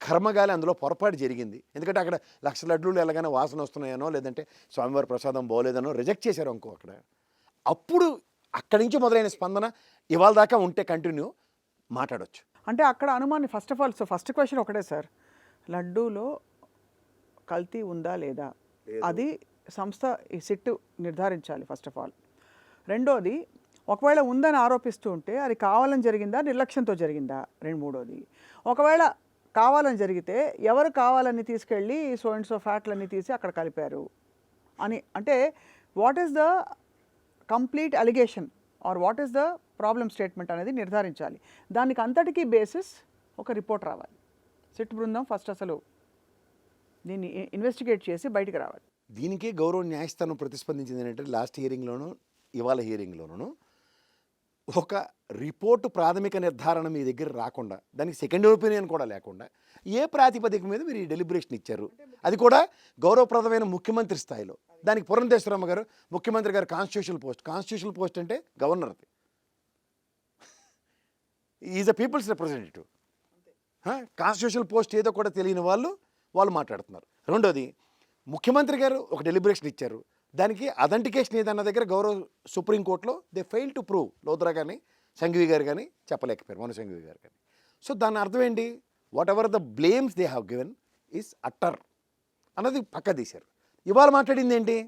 కర్మగాలి అందులో పొరపాటు జరిగింది. ఎందుకంటే అక్కడ 1,00,000 లడ్డూలు ఎలాగైనా వాసన వస్తున్నాయనో లేదంటే స్వామివారి ప్రసాదం బాగోలేదనో రిజెక్ట్ చేశారు అనుకో అక్కడ. అప్పుడు అక్కడి నుంచి మొదలైన స్పందన ఇవాళ దాకా ఉంటే కంటిన్యూ మాట్లాడవచ్చు. అంటే అక్కడ అనుమానం first of all. So first question ఒకటే సార్, లడ్డూలో కల్తీ ఉందా లేదా అది సంస్థ ఈ సిట్ నిర్ధారించాలి ఫస్ట్ ఆఫ్ ఆల్. రెండోది, ఒకవేళ ఉందని ఆరోపిస్తూ ఉంటే అది కావాలని జరిగిందా నిర్లక్ష్యంతో జరిగిందా? మూడోది, ఒకవేళ కావాలని జరిగితే ఎవరు కావాలని తీసుకెళ్ళి సో అండ్ సో ఫ్యాట్లన్నీ తీసి అక్కడ కలిపారు అని, అంటే what is the complete allegation or what is the problem statement అనేది నిర్ధారించాలి. దానికి అంతటికీ బేసిస్ ఒక రిపోర్ట్ రావాలి. సిట్ బృందం ఫస్ట్ అసలు దీన్ని ఇన్వెస్టిగేట్ చేసి బయటికి రావాలి. దీనికే గౌరవ న్యాయస్థానం ప్రతిస్పందించింది ఏంటంటే లాస్ట్ హియరింగ్లోనూ ఇవాళ హియరింగ్లోనూ ఒక రిపోర్టు ప్రాథమిక నిర్ధారణ మీ దగ్గర రాకుండా, దానికి సెకండ్ ఒపీనియన్ కూడా లేకుండా ఏ ప్రాతిపదిక మీద మీరు ఈ డెలిబరేషన్ ఇచ్చారు? అది కూడా గౌరవప్రదమైన ముఖ్యమంత్రి స్థాయిలో. దానికి పురంధేశ్వరమ్మ గారు ముఖ్యమంత్రి గారు కాన్స్టిట్యూషనల్ పోస్ట్ అంటే గవర్నర్ది. Is a people's representative. Constitutional post ఏదో కూడా తెలియని వాళ్ళు మాట్లాడుతున్నారు. రెండోది, ముఖ్యమంత్రి గారు ఒక డెలిబరేషన్ ఇచ్చారు, దానికి అథెంటికేషన్ ఏదన్న దగ్గర గౌరవ సుప్రీంకోర్టులో దే ఫెయిల్ టు ప్రూవ్. లోద్రా కానీ సంఘవి గారు కానీ చెప్పలేకపోయారు, మను సంఘవి గారు కానీ. సో దాని అర్థం ఏంటి? What ever the blames they have given is utter అన్నది పక్క తీశారు. ఇవాళ మాట్లాడింది ఏంటి?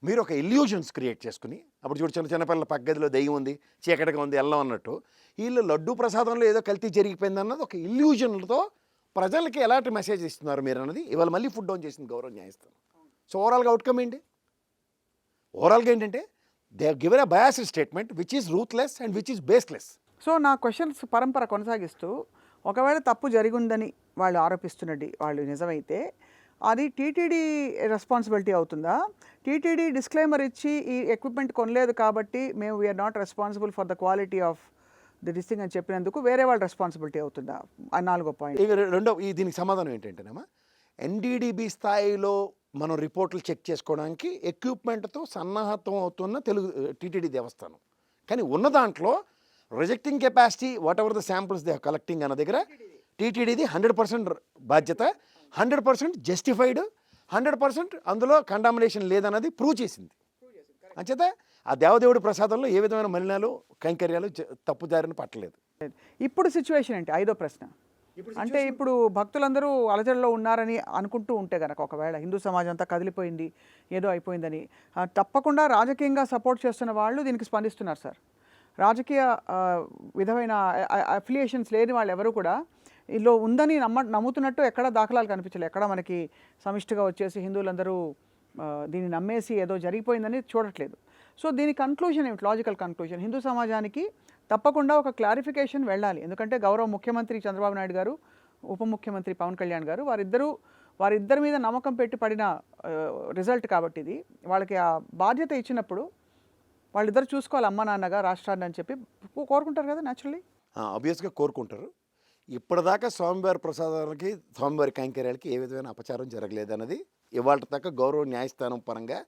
మీరు ఒక ఇల్యూజన్స్ క్రియేట్ చేసుకుని, అప్పుడు చూడు చిన్నపిల్లల పక్క గదిలో దెయ్యం ఉంది, చీకటిగా ఉంది, వెళ్ళం అన్నట్టు వీళ్ళు లడ్డూ ప్రసాదంలో ఏదో కల్తీ జరిగిపోయింది అన్నది ఒక ఇల్యూజన్లతో ప్రజలకి ఎలాంటి మెసేజ్ ఇస్తున్నారు మీరు అన్నది ఇవాళ మళ్ళీ ఫుడ్ డౌన్ చేసింది గౌరవ న్యాయస్థానం. సో ఓవరాల్గా అవుట్కమ్ ఏంటి? ఓవరాల్గా ఏంటంటే they have given a biased statement which is ruthless and which is baseless. So నా క్వశ్చన్స్ పరంపర కొనసాగిస్తూ, ఒకవేళ తప్పు జరిగిందని వాళ్ళు ఆరోపిస్తున్నది వాళ్ళు నిజమైతే అది టీటీడీ రెస్పాన్సిబిలిటీ అవుతుందా? టీటీడీ డిస్క్లైమర్ ఇచ్చి ఈ ఎక్విప్మెంట్ కొనలేదు కాబట్టి మేము we are not responsible for the quality of the distinct అని చెప్పినందుకు వేరే వాళ్ళ రెస్పాన్సిబిలిటీ అవుతుందా? నాలుగో పాయింట్. దీనికి సమాధానం ఏంటంటేనేమా, ఎన్డీడీబీ స్థాయిలో మనం రిపోర్ట్లు చెక్ చేసుకోవడానికి ఎక్విప్మెంట్తో సన్నాహతం అవుతున్న టీటీడీ దేవస్థానం. కానీ ఉన్న దాంట్లో rejecting capacity what ever the samples they collecting అన్న దగ్గర టీటీడీది 100% బాధ్యత, 100% జస్టిఫైడ్, 100% అందులో కండామినేషన్ లేదన్నది ప్రూవ్ చేసింది. అంచేత ఆ దేవదేవుడి ప్రసాదంలో ఏ విధమైన మలినాలు కైంకర్యాలు తప్పుదారిని పట్టలేదు. ఇప్పుడు సిచ్యువేషన్ ఏంటి? ఐదో ప్రశ్న. అంటే ఇప్పుడు భక్తులందరూ అలజడిలో ఉన్నారని అనుకుంటూ ఉంటే కనుక, ఒకవేళ హిందూ సమాజం అంతా కదిలిపోయింది ఏదో అయిపోయిందని, తప్పకుండా రాజకీయంగా సపోర్ట్ చేస్తున్న వాళ్ళు దీనికి స్పందిస్తున్నారు సార్. రాజకీయ విధమైన అఫిలియేషన్స్ లేని వాళ్ళు ఎవరు కూడా ఇందులో ఉందని నమ్ముతున్నట్టు ఎక్కడ దాఖలాలు కనిపించలేదు. ఎక్కడ మనకి సమిష్టిగా వచ్చేసి హిందువులందరూ దీన్ని నమ్మేసి ఏదో జరిగిపోయిందని చూడట్లేదు. సో దీని కన్క్లూజన్ ఏమిటి? లాజికల్ కన్క్లూజన్ హిందూ సమాజానికి తప్పకుండా ఒక క్లారిఫికేషన్ వెళ్ళాలి. ఎందుకంటే గౌరవ ముఖ్యమంత్రి చంద్రబాబు నాయుడు గారు, ఉప ముఖ్యమంత్రి పవన్ కళ్యాణ్ గారు వారిద్దరి మీద నమ్మకం పెట్టి పడిన రిజల్ట్ కాబట్టి ఇది వాళ్ళకి ఆ బాధ్యత ఇచ్చినప్పుడు వాళ్ళిద్దరు చూసుకోవాలి అమ్మ నాన్నగా రాష్ట్రాన్ని అని చెప్పి కోరుకుంటారు కదా న్యాచురల్లీ. ఆబ్వియస్గా కోరుకుంటారు. ఇప్పటిదాకా స్వామివారి ప్రసాదాలకి స్వామివారి కైంకర్యాలకి ఏ విధమైన అపచారం జరగలేదన్నది ఇవాళ దాకా గౌరవ న్యాయస్థానం పరంగా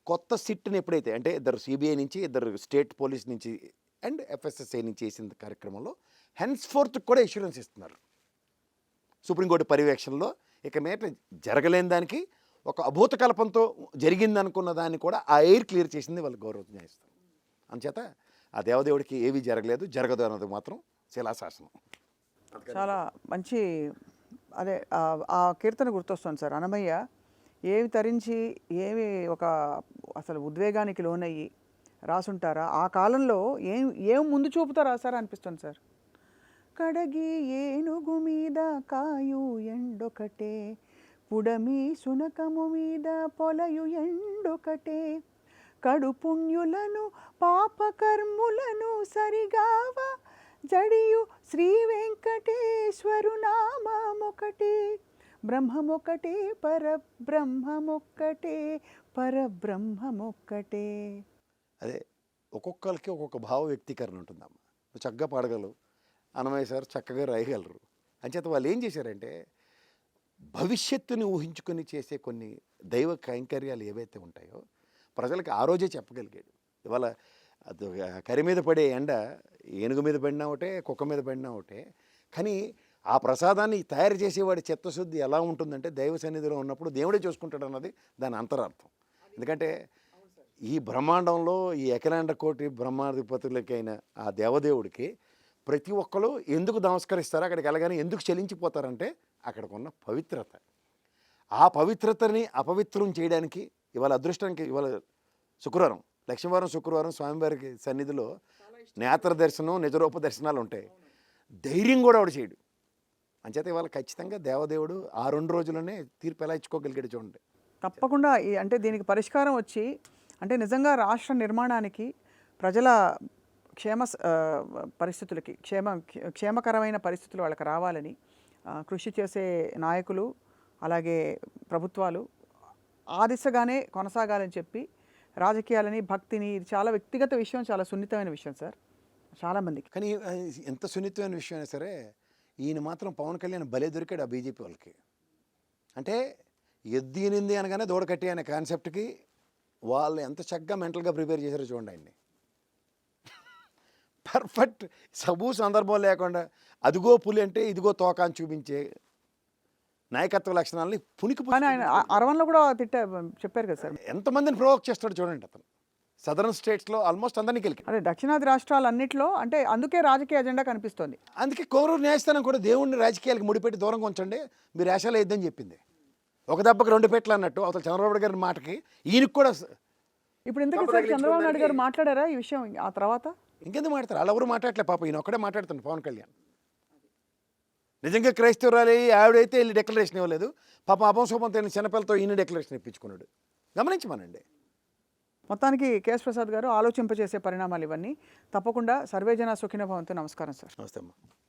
కొత్త సిట్ని ఎప్పుడైతే అంటే ఇద్దరు సిబిఐ నుంచి, ఇద్దరు స్టేట్ పోలీస్ నుంచి అండ్ ఎఫ్ఎస్ఎస్ఐ నుంచి చేసిన కార్యక్రమంలో హెన్స్ ఫోర్త్ కూడా ఇన్సూరెన్స్ ఇస్తున్నారు. సుప్రీంకోర్టు పర్యవేక్షణలో ఇక మీద జరగలేని దానికి ఒక అభూత కల్పంతో జరిగిందనుకున్న దాన్ని కూడా ఆ ఎయిర్ క్లియర్ చేసింది వాళ్ళ గౌరవ న్యాయస్థానం. అంచేత ఆ దేవదేవుడికి ఏవి జరగలేదు, జరగదు అన్నది మాత్రం శిలాశాసనం. చాలా మంచి అదే ఆ కీర్తన గుర్తొస్తుంది సార్. అన్నమయ్య ఏవి తరించి ఏమి ఒక అసలు ఉద్వేగానికి లోనయ్యి రాసుంటారా? ఆ కాలంలో ఏం ముందు చూపుతో రాసారా అనిపిస్తుంది సార్. కడగి ఏనుగు మీద కాయు ఎండొకటే పుడమి సునకము మీద పొలయు ఎండొకటే కడు పుణ్యులను పాపకర్ములను సరిగావ జడియు శ్రీ వెంకటేశ్వరు నామమొకటే బ్రహ్మమొకటే పరబ్రహ్మమొక్కటే పరబ్రహ్మమొక్కటే. అదే ఒక్కొక్కరికి ఒక్కొక్క భావ వ్యక్తీకరణ ఉంటుందమ్మ. నువ్వు చక్కగా పాడగలవు, అన్నమయ్య సార్ చక్కగా రాయగలరు. అంచేత వాళ్ళు ఏం చేశారంటే భవిష్యత్తుని ఊహించుకొని చేసే కొన్ని దైవ కైంకర్యాలు ఏవైతే ఉంటాయో ప్రజలకు ఆ రోజే చెప్పగలిగాడు. ఇవాళ అది కరి మీద పడే ఎండ ఏనుగు మీద పడినా ఒకటే, కుక్క మీద పడినా ఒకటే. కానీ ఆ ప్రసాదాన్ని తయారు చేసేవాడి చిత్తశుద్ధి ఎలా ఉంటుందంటే దైవ సన్నిధిలో ఉన్నప్పుడు దేవుడే చూసుకుంటాడు అన్నది దాని అంతరార్థం. ఎందుకంటే ఈ బ్రహ్మాండంలో ఈ అఖిలాండ కోటి బ్రహ్మాధిపతులకైన ఆ దేవదేవుడికి ప్రతి ఒక్కరు ఎందుకు నమస్కరిస్తారో, అక్కడికి వెళ్ళగానే ఎందుకు చెలించిపోతారంటే అక్కడికి ఉన్న పవిత్రత. ఆ పవిత్రతని అపవిత్రం చేయడానికి ఇవాళ అదృష్టానికి ఇవాళ శుక్రవారం, లక్ష్మీవారం శుక్రవారం స్వామివారికి సన్నిధిలో నేత్ర దర్శనం నిజరూప దర్శనాలు ఉంటాయి. ధైర్యం కూడా ఆవిడ చేయడు. అంచేత ఇవాళ ఖచ్చితంగా దేవదేవుడు ఆ 2 రోజుల్లోనే తీర్పు ఎలా ఇచ్చుకోగలిగాడు చూడండి. తప్పకుండా అంటే దీనికి పరిష్కారం వచ్చి అంటే నిజంగా రాష్ట్ర నిర్మాణానికి ప్రజల పరిస్థితులకి క్షేమకరమైన పరిస్థితులు వాళ్ళకి రావాలని కృషి చేసే నాయకులు అలాగే ప్రభుత్వాలు ఆ దిశగానే కొనసాగాలని చెప్పి రాజకీయాలని భక్తిని ఇది చాలా వ్యక్తిగత విషయం, చాలా సున్నితమైన విషయం సార్ చాలామందికి. కానీ ఎంత సున్నితమైన విషయం అయినా సరే ఈయన మాత్రం పవన్ కళ్యాణ్ భలే దొరికాడు ఆ బీజేపీ వాళ్ళకి. అంటే ఎద్దినింది అనగానే దూడకట్టి అనే కాన్సెప్ట్కి వాళ్ళు ఎంత చక్కగా మెంటల్గా ప్రిపేర్ చేశారో చూడండి ఆయన్ని. పర్ఫెక్ట్ సందర్భం లేకుండా అదిగో పులి అంటే ఇదిగో తోక అని చూపించే నాయకత్వ లక్షణాలని కానీ ఆయన అరవన్లో కూడా చెప్పారు కదా సార్. ఎంతమందిని ప్రొవోక్ చేస్తాడు చూడండి అతను. సదరన్ స్టేట్స్లో ఆల్మోస్ట్ అందరినీ గెలికి. అదే దక్షిణాది రాష్ట్రాలన్నింటిలో అంటే అందుకే రాజకీయ ఎజెండా కనిపిస్తోంది. అందుకే కోరూరు న్యాయస్థానం కూడా దేవుడిని రాజకీయాలకు ముడిపెట్టి దూరంగా ఉంచండి, మీరు వేషాలు వేద్దని చెప్పింది. ఒక దెబ్బకి 2 పెట్లు అన్నట్టు అవతల చంద్రబాబు గారి మాటకి ఈయనకి కూడా. ఇప్పుడు ఇంతకీ సార్ చంద్రబాబు నాయుడు గారు మాట్లాడారా ఈ విషయం ఆ తర్వాత? ఇంకెందుకు మాట్లాడతారు, వాళ్ళు ఎవరు మాట్లాడలే పాప, ఈయన ఒక్కడే మాట్లాడుతున్నాడు పవన్ కళ్యాణ్. నిజంగా క్రైస్తవురాలి ఆవిడైతే వెళ్ళి డిక్లరేషన్ ఇవ్వలేదు పాప, అపంశోపం తెలియని చిన్నపిల్లతో ఈయన డిక్లరేషన్ ఇప్పించుకున్నాడు. గమనించమనండి. మొత్తానికి కేఎస్ ప్రసాద్ గారు ఆలోచింపజేసే పరిణామాలు ఇవన్నీ. తప్పకుండా సర్వేజన సుఖినో భవంతు. నమస్కారం సార్. నమస్తే అమ్మా.